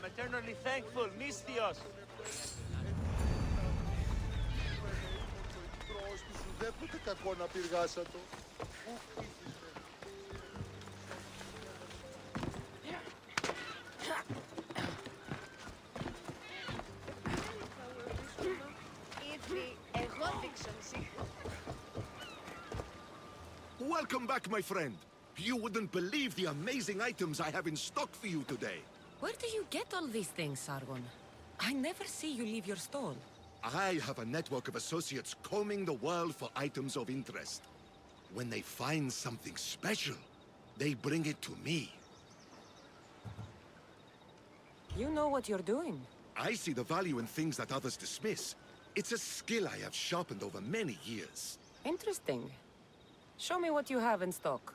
I'm eternally thankful, Misthios. Ουδέποτε κακό να πυργάσατο. Welcome back, my friend. You wouldn't believe the amazing items I have in stock for you today. Where do you get all these things, Sargon? I never see you leave your stall. I have a network of associates combing the world for items of interest. When they find something special, they bring it to me. You know what you're doing. I see the value in things that others dismiss. It's a skill I have sharpened over many years. Interesting. Show me what you have in stock.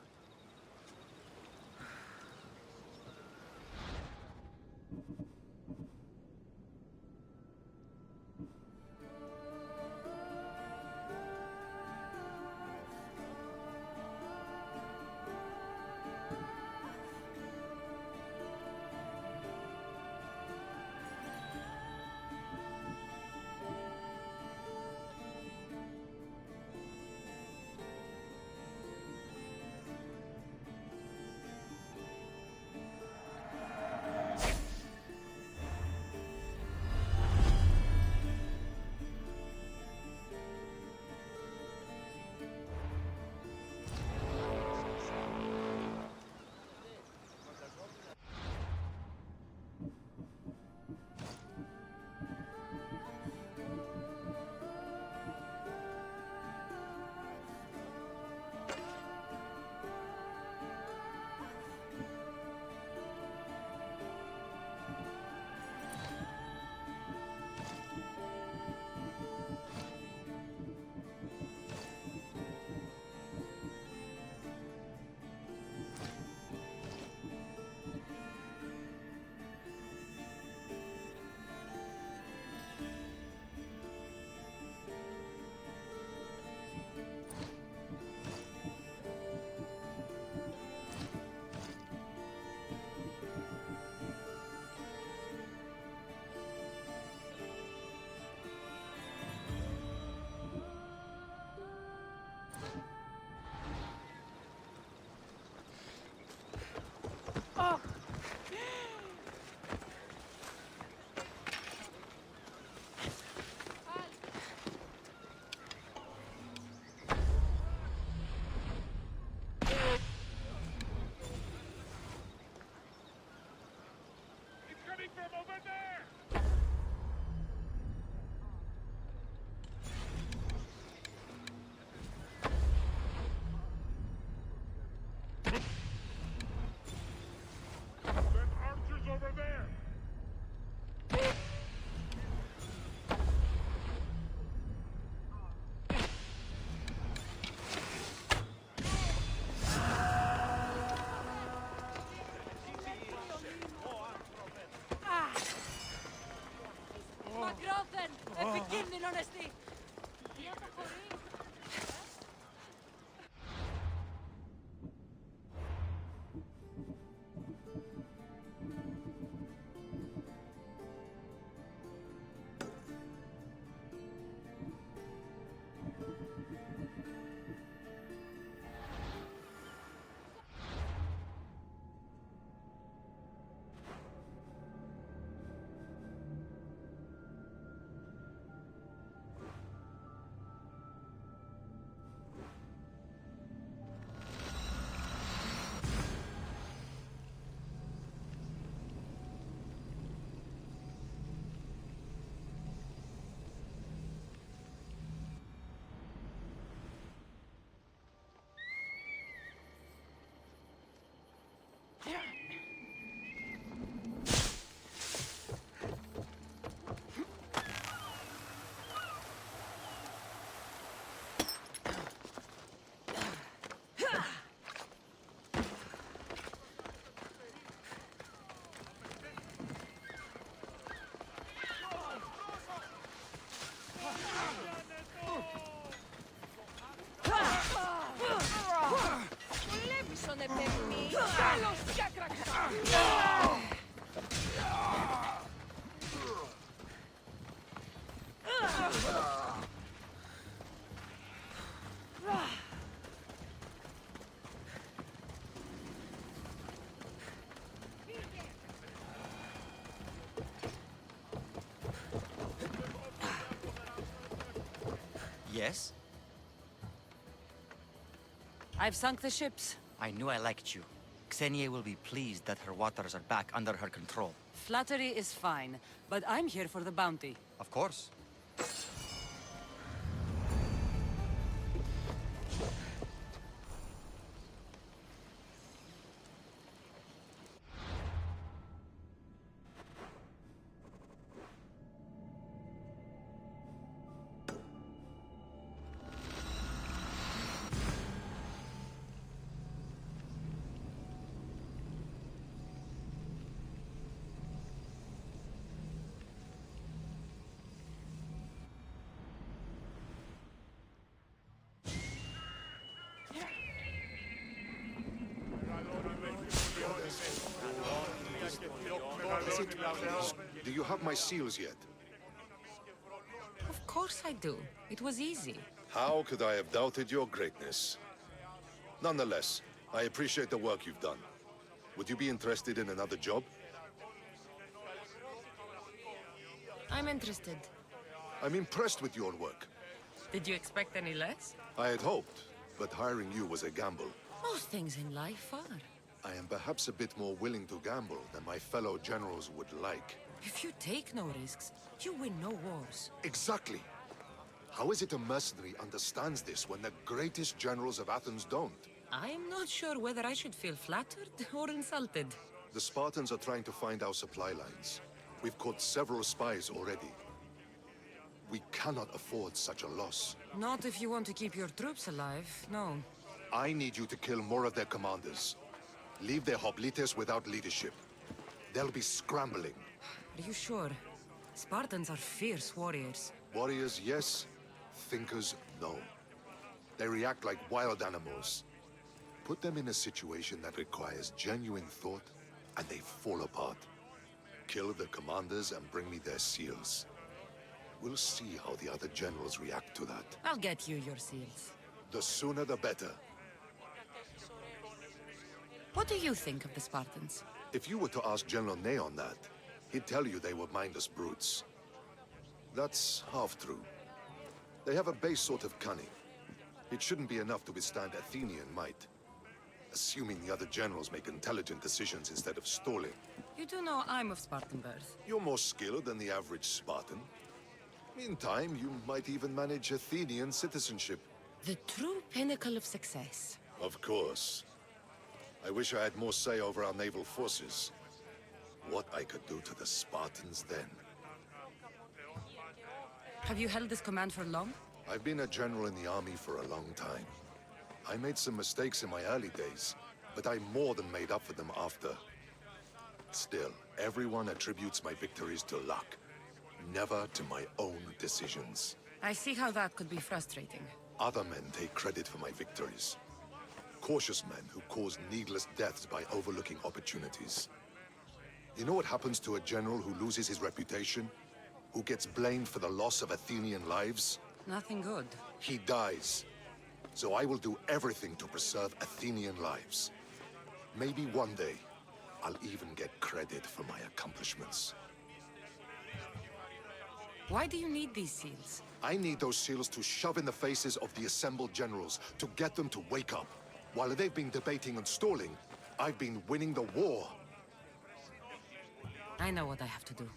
Yes? I've sunk the ships. I knew I liked you. Xenia will be pleased that her waters are back under her control. Flattery is fine, but I'm here for the bounty. Of course. Do you have my seals yet? Of course I do. It was easy. How could I have doubted your greatness? Nonetheless, I appreciate the work you've done. Would you be interested in another job? I'm interested. I'm impressed with your work. Did you expect any less? I had hoped, but hiring you was a gamble. Most things in life are. I am perhaps a bit more willing to gamble than my fellow generals would like. If you take no risks, you win no wars. Exactly. How is it a mercenary understands this when the greatest generals of Athens don't? I'm not sure whether I should feel flattered or insulted. The Spartans are trying to find our supply lines. We've caught several spies already. We cannot afford such a loss. Not if you want to keep your troops alive, no. I need you to kill more of their commanders. Leave their hoplites without leadership. They'll be scrambling. Are you sure? Spartans are fierce warriors. Warriors, yes. Thinkers, no. They react like wild animals. Put them in a situation that requires genuine thought, and they fall apart. Kill the commanders and bring me their seals. We'll see how the other generals react to that. I'll get you your seals. The sooner the better. What do you think of the Spartans? If you were to ask General Neon that, he'd tell you they were mindless brutes. That's half true. They have a base sort of cunning. It shouldn't be enough to withstand Athenian might. Assuming the other generals make intelligent decisions instead of stalling. You do know I'm of Spartan birth. You're more skilled than the average Spartan. In time, you might even manage Athenian citizenship. The true pinnacle of success. Of course. I wish I had more say over our naval forces. What I could do to the Spartans then. Have you held this command for long? I've been a general in the army for a long time. I made some mistakes in my early days, but I more than made up for them after. Still, everyone attributes my victories to luck, never to my own decisions. I see how that could be frustrating. Other men take credit for my victories. Cautious men who cause needless deaths by overlooking opportunities. You know what happens to a general who loses his reputation? Who gets blamed for the loss of Athenian lives? Nothing good. He dies. So I will do everything to preserve Athenian lives. Maybe one day, I'll even get credit for my accomplishments. Why do you need these seals? I need those seals to shove in the faces of the assembled generals to get them to wake up. While they've been debating and stalling, I've been winning the war. I know what I have to do.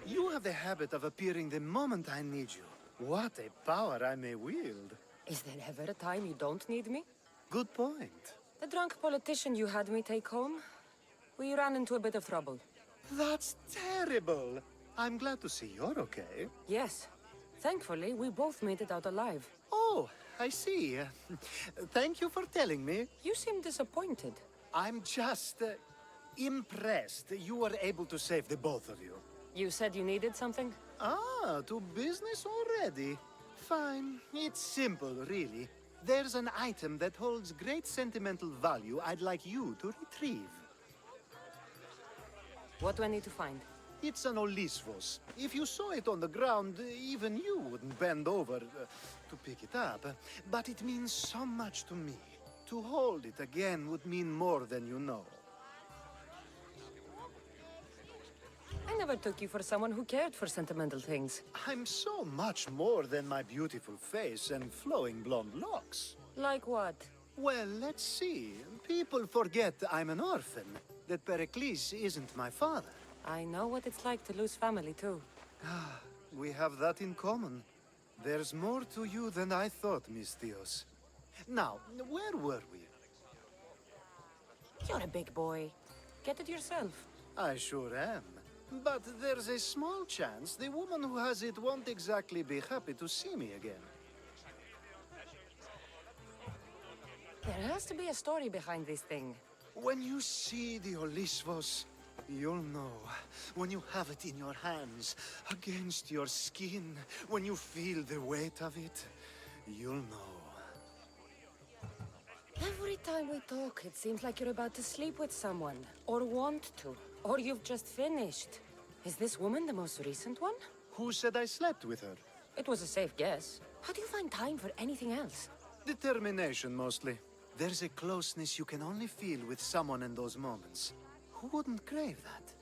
You have the habit of appearing the moment I need you. What a power I may wield. Is there ever a time you don't need me? Good point. The drunk politician you had me take home? We ran into a bit of trouble. That's terrible. I'm glad to see you're okay. Yes. Thankfully, we both made it out alive. Oh, I see. Thank you for telling me. You seem disappointed. I'm just impressed you were able to save the both of you. You said you needed something? Ah, to business already. Fine. It's simple, really. There's an item that holds great sentimental value I'd like you to retrieve. What do I need to find? It's an Olisvos. If you saw it on the ground, even you wouldn't bend over to pick it up. But it means so much to me. To hold it again would mean more than you know. I never took you for someone who cared for sentimental things. I'm so much more than my beautiful face and flowing blonde locks. Like what? Well, let's see. People forget I'm an orphan, that Pericles isn't my father. I know what it's like to lose family, too. We have that in common. There's more to you than I thought, Miss Theos. Now, where were we? You're a big boy. Get it yourself. I sure am. But there's a small chance the woman who has it won't exactly be happy to see me again. There has to be a story behind this thing. When you see the Olisvos, you'll know. When you have it in your hands, against your skin, when you feel the weight of it, you'll know. Every time we talk, it seems like you're about to sleep with someone. Or want to. Or you've just finished. Is this woman the most recent one? Who said I slept with her? It was a safe guess. How do you find time for anything else? Determination, mostly. There's a closeness you can only feel with someone in those moments. Who wouldn't crave that?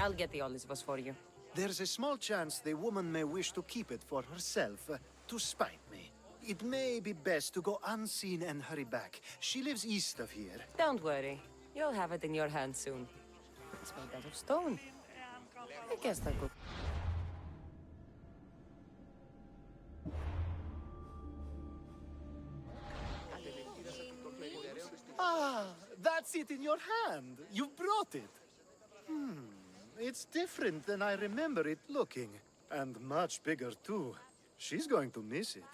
I'll get the Olisvos for you. There's a small chance the woman may wish to keep it for herself, to spite me. It may be best to go unseen and hurry back. She lives east of here. Don't worry. You'll have it in your hand soon. It's made out of stone. I guess that could... Ah, that's it in your hand. You brought it. It's different than I remember it looking. And much bigger, too. She's going to miss it.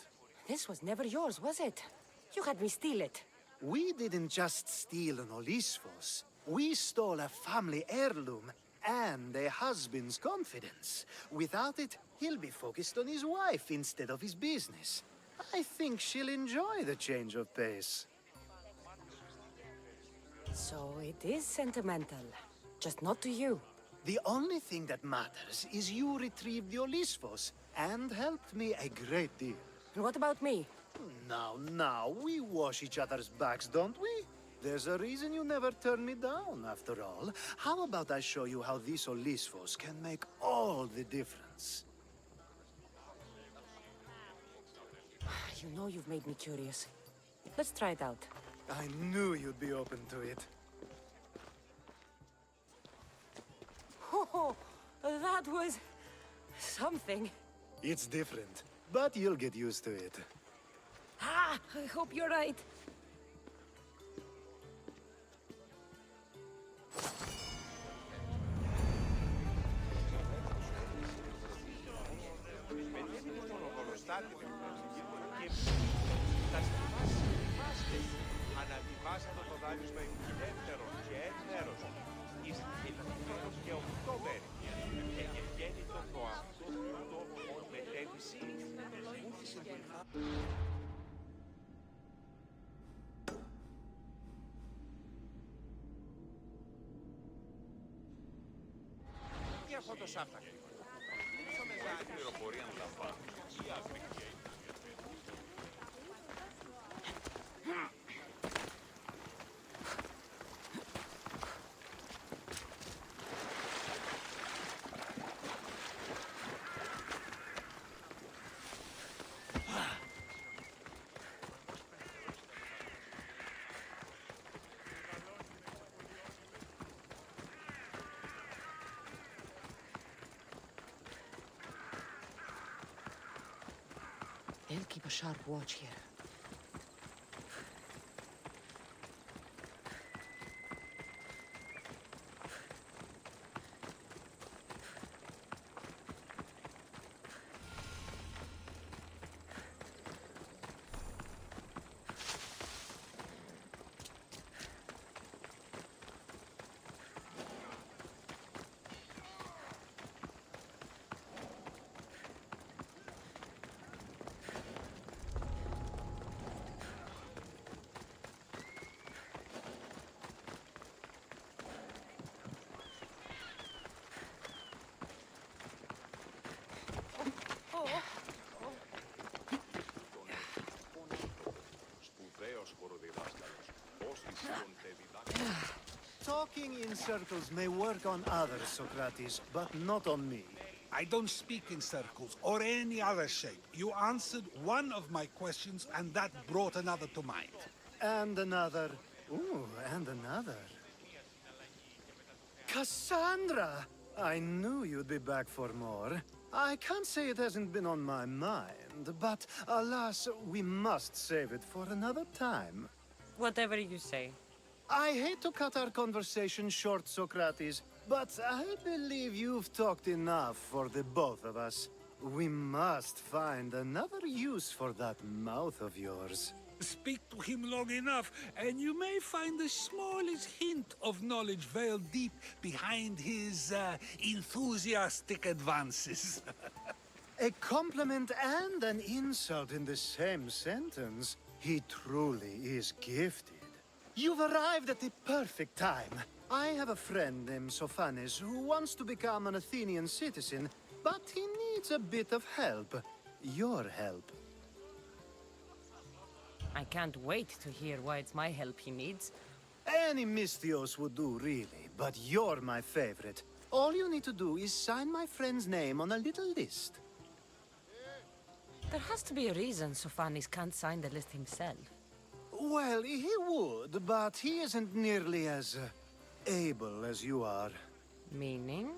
This was never yours, was it? You had me steal it. We didn't just steal an Olisvos. We stole a family heirloom and a husband's confidence. Without it, he'll be focused on his wife instead of his business. I think she'll enjoy the change of pace. So it is sentimental. Just not to you. The only thing that matters is you retrieved the Olisvos and helped me a great deal. And what about me? Now, we wash each other's backs, don't we? There's a reason you never turn me down, after all. How about I show you how these Olisvos can make all the difference? You know you've made me curious. Let's try it out. I knew you'd be open to it. Oh, that was... something. It's different, but you'll get used to it. Ah, I hope you're right. Αναβιβάσατε το δάνεισμα δεύτερο και μέρος. Είστε ελαφρύτερος και 8 μέρη. Εγκαινίτο το αυτό το μετέβηση. Ούθησε βοηθά. Τι αυτό το σάφτακι. Λείψω με ζάχη. Πληροφορία να λαμβάνω. Η Αφρική. keep a sharp watch here. Talking in circles may work on others, Socrates, but not on me. I don't speak in circles or any other shape. You answered one of my questions, and that brought another to mind. And another. Ooh, and another. Cassandra! I knew you'd be back for more. I can't say it hasn't been on my mind, but alas, we must save it for another time. Whatever you say. I hate to cut our conversation short, Socrates, but I believe you've talked enough for the both of us. We must find another use for that mouth of yours. Speak to him long enough, and you may find the smallest hint of knowledge veiled deep behind his enthusiastic advances. A compliment and an insult in the same sentence. He truly is gifted. You've arrived at the perfect time. I have a friend named Sophanes who wants to become an Athenian citizen, but he needs a bit of help. Your help. I can't wait to hear why it's my help he needs. Any Mystios would do, really, but you're my favorite. All you need to do is sign my friend's name on a little list. There has to be a reason Sophanes can't sign the list himself. Well, he would, but he isn't nearly as able as you are. Meaning?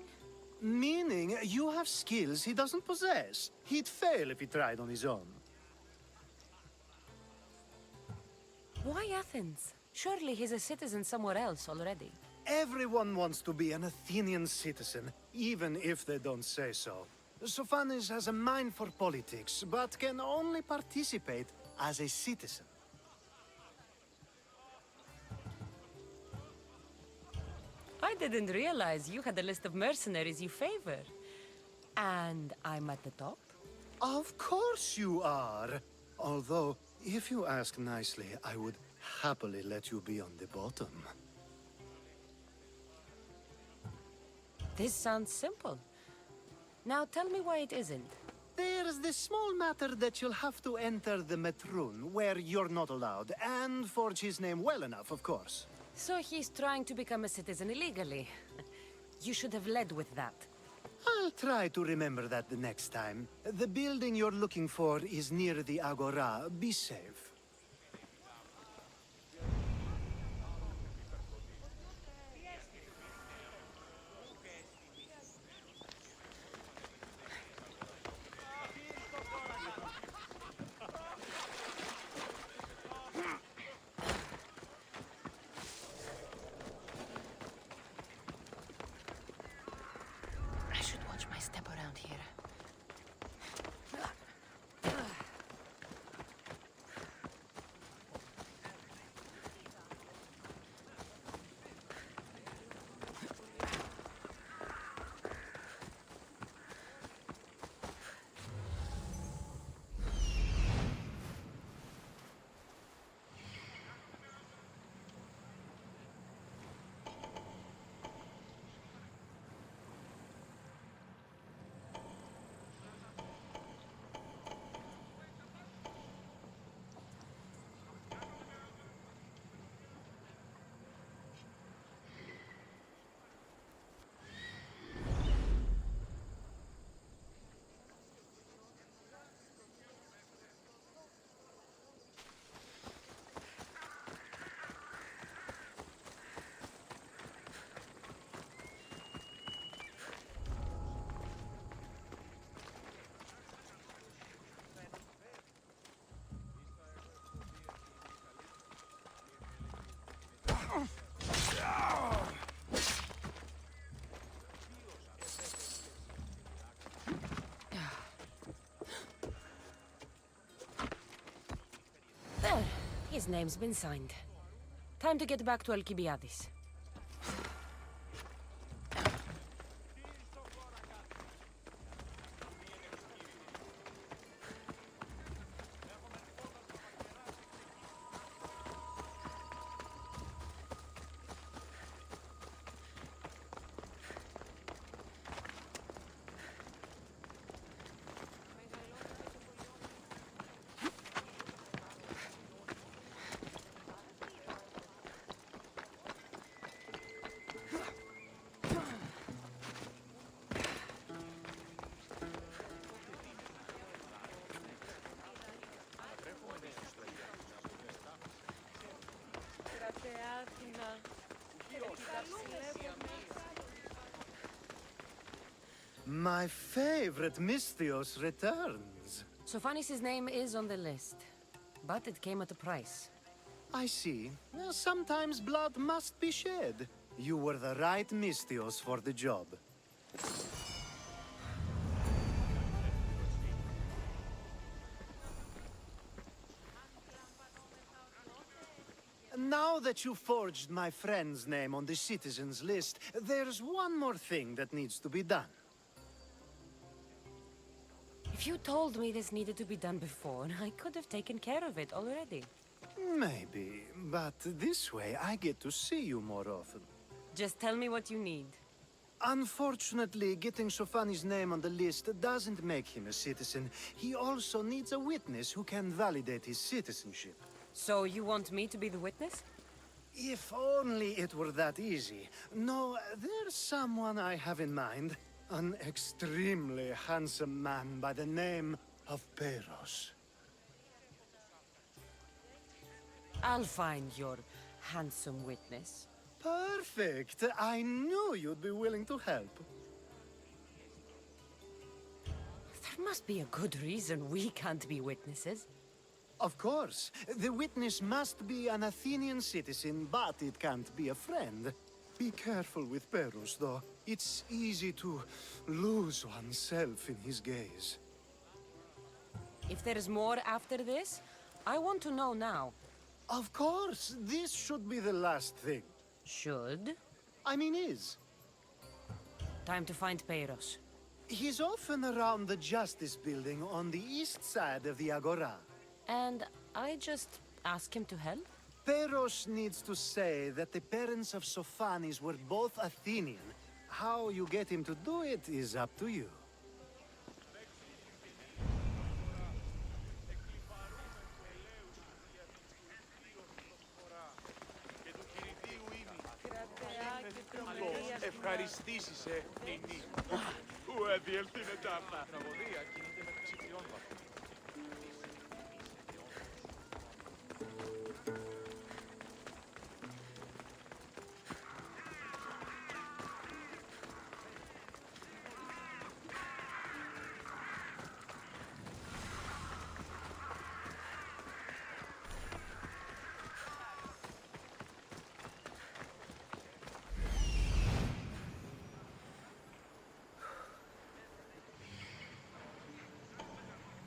Meaning, you have skills he doesn't possess. He'd fail if he tried on his own. Why Athens? Surely he's a citizen somewhere else already. Everyone wants to be an Athenian citizen, even if they don't say so. Sophanes has a mind for politics, but can only participate as a citizen. I didn't realize you had a list of mercenaries you favor. And I'm at the top? Of course you are! Although, if you ask nicely, I would happily let you be on the bottom. This sounds simple. Now tell me why it isn't. There's the small matter that you'll have to enter the Metroon, where you're not allowed, and forge his name well enough, of course. So he's trying to become a citizen illegally. You should have led with that. I'll try to remember that the next time. The building you're looking for is near the Agora. Be safe. I should watch my step around here. His name's been signed. Time to get back to Alcibiades. My favorite Misthios returns. Sophanis' name is on the list, but it came at a price. I see. Well, sometimes blood must be shed. You were the right Misthios for the job. Now that you forged my friend's name on the citizens list, there's one more thing that needs to be done. If you told me this needed to be done before, I could have taken care of it already. Maybe, but this way I get to see you more often. Just tell me what you need. Unfortunately, getting Sophanis' name on the list doesn't make him a citizen. He also needs a witness who can validate his citizenship. So you want me to be the witness? If only it were that easy. No, there's someone I have in mind. An extremely handsome man by the name of Peros. I'll find your handsome witness. Perfect! I knew you'd be willing to help. There must be a good reason we can't be witnesses. Of course. The witness must be an Athenian citizen, but it can't be a friend. Be careful with Peros, though. It's easy to lose oneself in his gaze. If there's more after this, I want to know now. Of course! This should be the last thing. Should? I mean, is. Time to find Peros. He's often around the Justice Building on the east side of the Agora. And I just ask him to help? Peros needs to say that the parents of Sophanis were both Athenian. How you get him to do it is up to you. Ευχαριστήσεις, Νινή. Πού έδιελθει είναι τάρτα. Τραγωδία κινείται μεταξύ τριών βαθμών.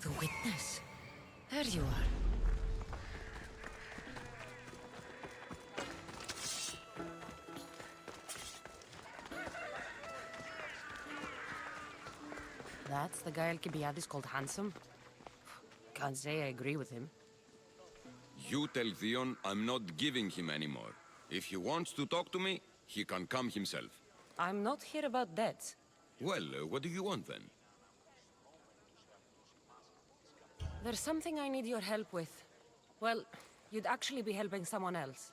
The witness. There you are. That's the guy Alcibiades called handsome? Can't say I agree with him. You tell Theon I'm not giving him anymore. If he wants to talk to me, he can come himself. I'm not here about debts. Well, what do you want then? There's something I need your help with. Well, you'd actually be helping someone else.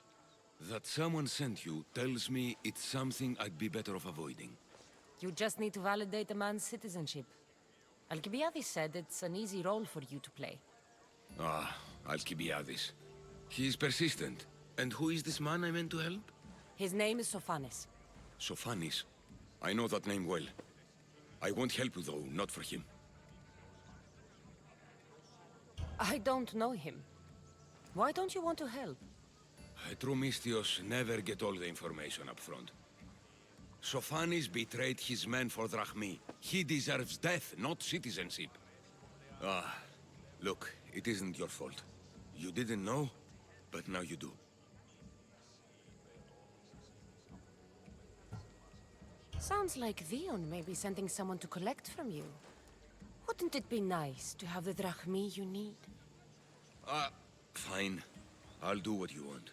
That someone sent you tells me it's something I'd be better off avoiding. You just need to validate a man's citizenship. Alcibiades said it's an easy role for you to play. Ah, Alcibiades. He is persistent. And who is this man I meant to help? His name is Sophanis. Sophanis. I know that name well. I want help though, not for him. I don't know him. Why don't you want to help? True Misthios never get all the information up front. Sophanis betrayed his men for Drachmi. He deserves death, not citizenship. Ah, look, it isn't your fault. You didn't know? but now you do. Sounds like Vion may be sending someone to collect from you. Wouldn't it be nice to have the drachmi you need? Fine. I'll do what you want.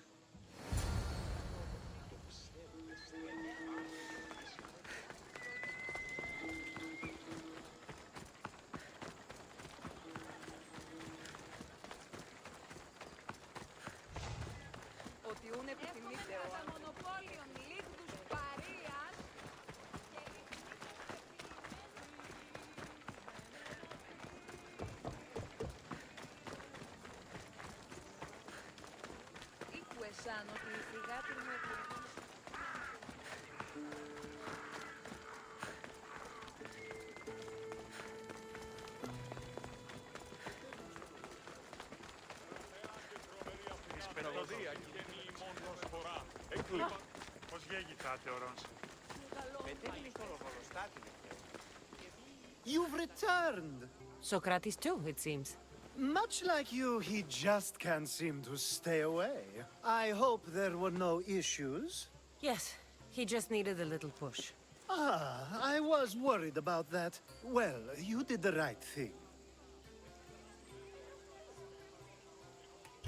You've returned! Socrates too, it seems. Much like you, he just can't seem to stay away. I hope there were no issues. Yes, he just needed a little push. Ah, I was worried about that. Well, you did the right thing.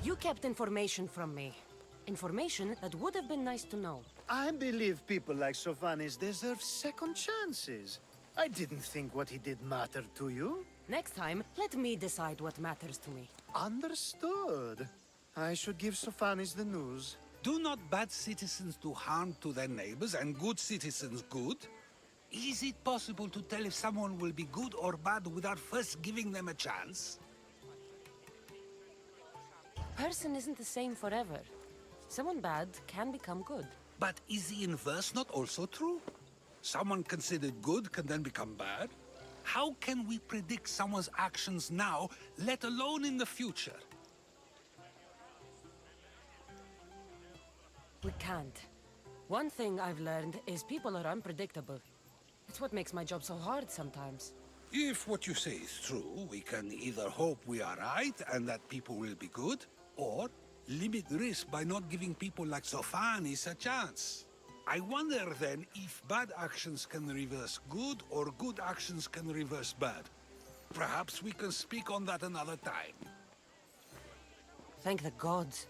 You kept information from me. Information that would have been nice to know. I believe people like Sophanis deserve second chances. I didn't think what he did mattered to you. Next time, let me decide what matters to me. Understood. I should give Sophanis the news. Do not bad citizens do harm to their neighbors and good citizens good? Is it possible to tell if someone will be good or bad without first giving them a chance? Person isn't the same forever. Someone bad can become good. But is the inverse not also true? Someone considered good can then become bad? How can we predict someone's actions now, let alone in the future? We can't. One thing I've learned is people are unpredictable. It's what makes my job so hard sometimes. If what you say is true, we can either hope we are right and that people will be good, or limit risk by not giving people like Sophanis a chance. I wonder then if bad actions can reverse good or good actions can reverse bad. Perhaps we can speak on that another time. Thank the gods.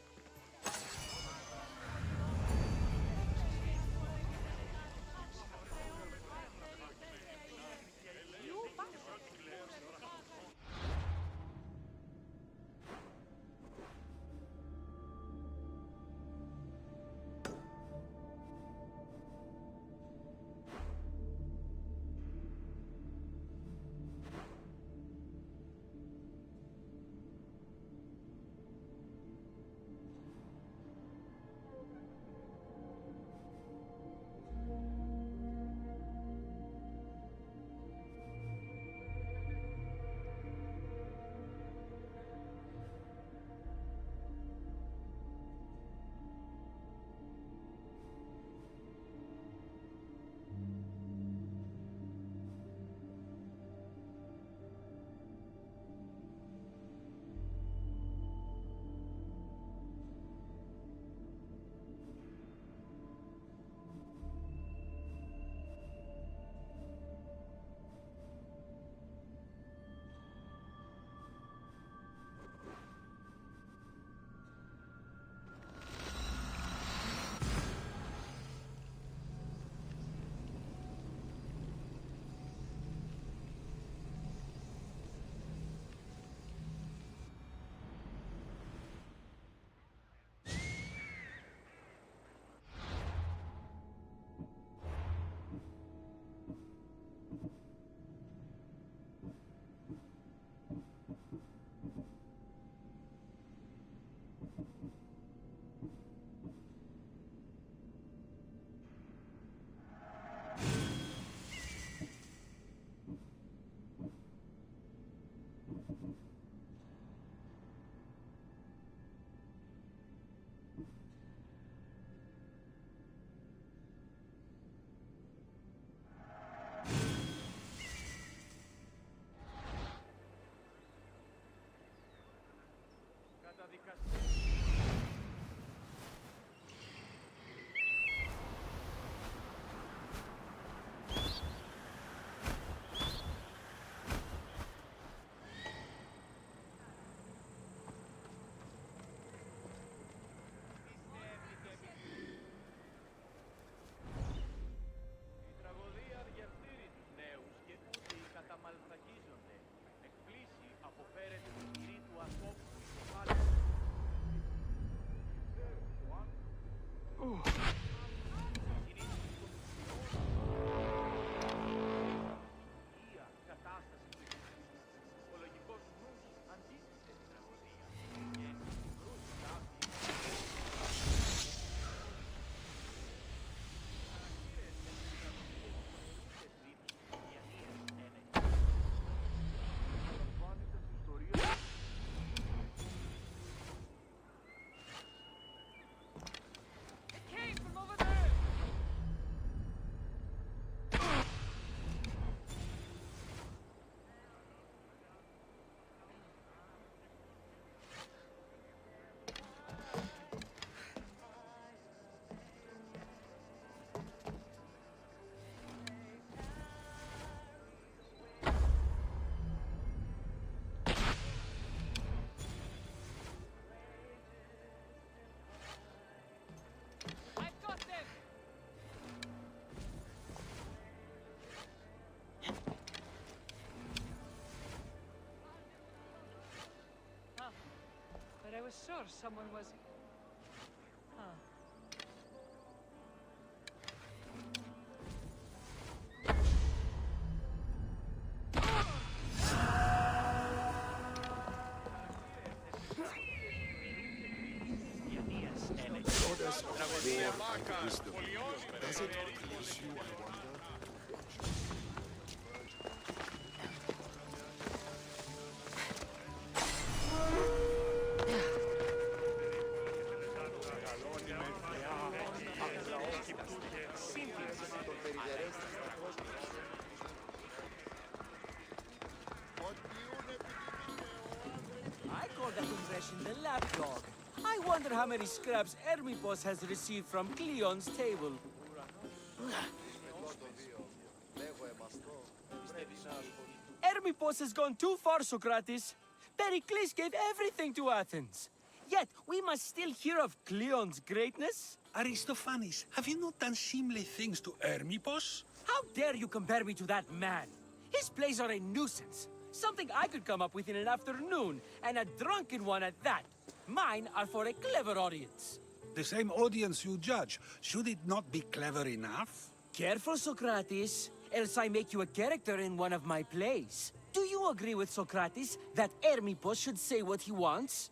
was sure someone was... Huh. Goddess of fear and wisdom. Does it please you, I wonder, to watch? I call that impression the lapdog. I wonder how many scraps Hermipos has received from Cleon's table. Hermipos has gone too far, Socrates. Pericles gave everything to Athens. Yet, we must still hear of Cleon's greatness. Aristophanes, have you not done seemly things to Hermipos? How dare you compare me to that man? His plays are a nuisance. Something I could come up with in an afternoon, and a drunken one at that. Mine are for a clever audience. The same audience you judge. Should it not be clever enough? Careful, Socrates, else I make you a character in one of my plays. Do you agree with Socrates that Hermipos should say what he wants?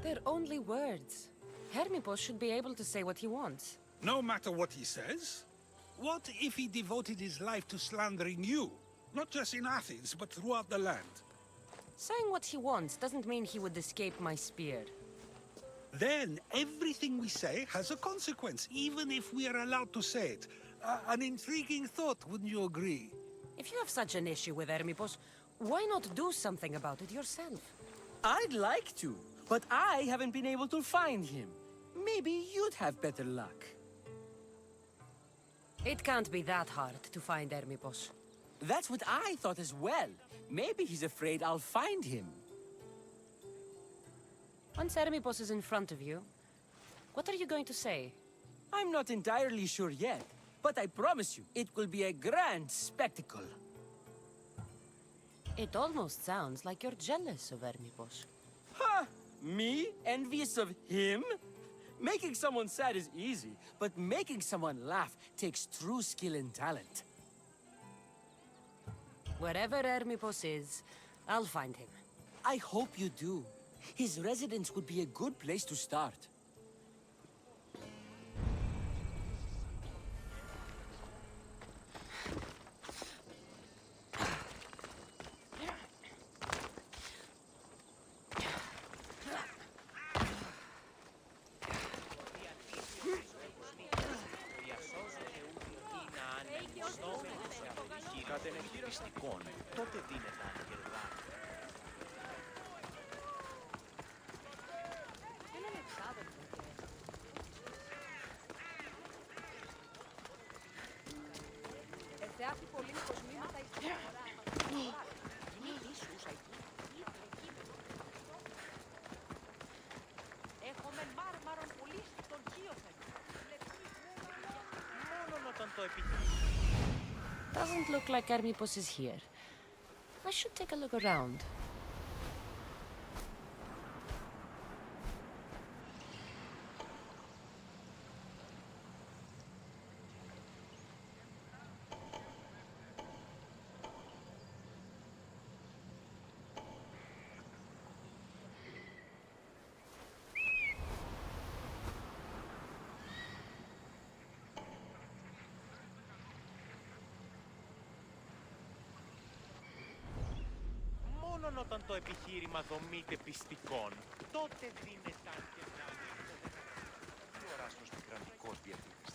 They're only words. Hermipos should be able to say what he wants. No matter what he says? What if he devoted his life to slandering you? Not just in Athens, but throughout the land. Saying what he wants doesn't mean he would escape my spear. Then everything we say has a consequence, even if we are allowed to say it. An intriguing thought, wouldn't you agree? If you have such an issue with Hermipos, why not do something about it yourself? I'd like to, but I haven't been able to find him. Maybe you'd have better luck. It can't be that hard to find Hermipos. That's what I thought as well. Maybe he's afraid I'll find him. Once Hermipos is in front of you, what are you going to say? I'm not entirely sure yet, but I promise you, it will be a grand spectacle. It almost sounds like you're jealous of Hermipos. Ha! Me? Envious of him? Making someone sad is easy, but making someone laugh takes true skill and talent. Wherever Hermipos is, I'll find him. I hope you do. His residence would be a good place to start. τότε δίνεται αν κερδά. Θεάπη πολύ κοσμήματα εις την αγορά. Είναι ίσουσα εκεί. Έχουμε μάρμαρον πολύ στον κύωθεν. Μόνον όταν το επιθυμεί. Doesn't look like Hermipos is here. I should take a look around. Μόνον όταν το επιχείρημα δομείται πιστικών, τότε δίνεται αν κερδά. Τι οράστος πικραντικός διατίθεται.